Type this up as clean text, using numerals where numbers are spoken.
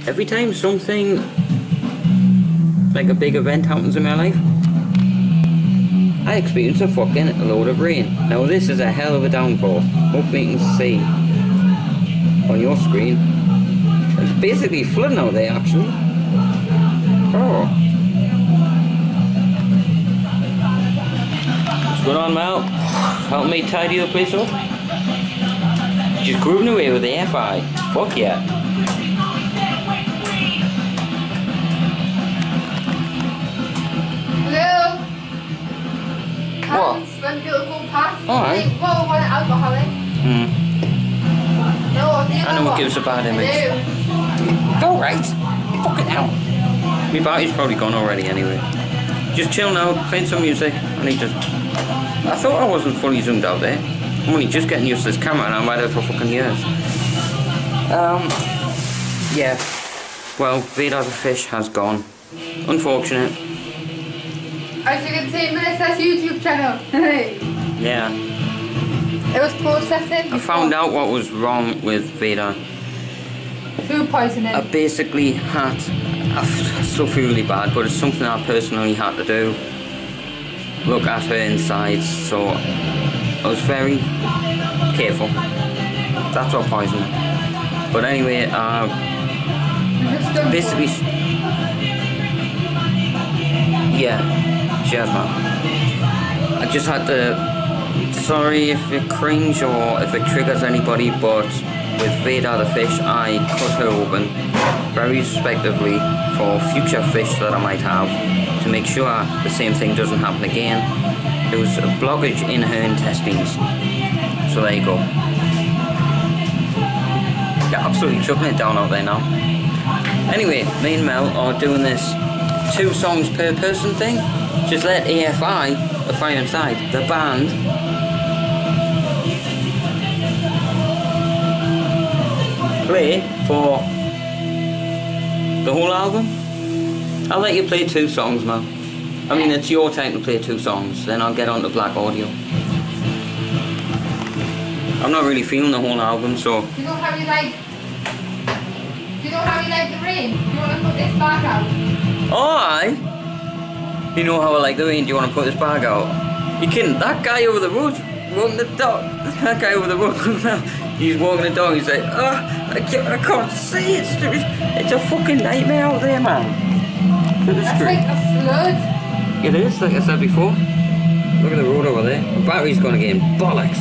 every time something like a big event happens in my life, I experience a fucking load of rain. Now this is a hell of a downpour. Hopefully you can see on your screen. It's basically flooding out there actually. Oh. What's going on, Mel? Help me tidy the place up? Just grooving away with the Fi. Fuck yeah. Hello. What? When people go past, alright. they want an alcoholic. No, I know what gives a bad image. Alright. Fucking hell. My battery's probably gone already anyway. Just chill now, playing some music. I thought I wasn't fully zoomed out there. I'm only just getting used to this camera and I've had it for fucking years. Yeah. Well, Vada the fish has gone. Unfortunate. As you can see, Melissa's YouTube channel. Yeah. It was processing. I found out what was wrong with Vada. Food poisoning. I basically had... I still feel really bad, but it's something I personally had to do. Look at her insides, so I was very careful. That's what poisoned her. But anyway, basically... Yeah, she has, man. I just had to... Sorry if it cringe or if it triggers anybody, but with Vada the fish, I cut her open very respectively for future fish that I might have to make sure the same thing doesn't happen again. There was a blockage in her intestines, so there you go. Yeah, absolutely chucking it down out there now. Anyway, me and Mel are doing this 2 songs per person thing. Just let AFI, the Fire Inside, the band, play for the whole album. I'll let you play 2 songs, Mel. I mean, it's your time to play 2 songs, then I'll get on to Black Audio. I'm not really feeling the whole album, so... Do you know how you like the rain? Do you want to put this back out? Oh, aye. You know how I like the rain, do you want to put this bag out? You kidding? That guy over the road, walking the dog. That guy over the road, he's walking the dog, he's like, oh, I can't see, it's a fucking nightmare out there, man. That's like a flood. It is, like I said before. Look at the road over there. The battery's gonna get in bollocks.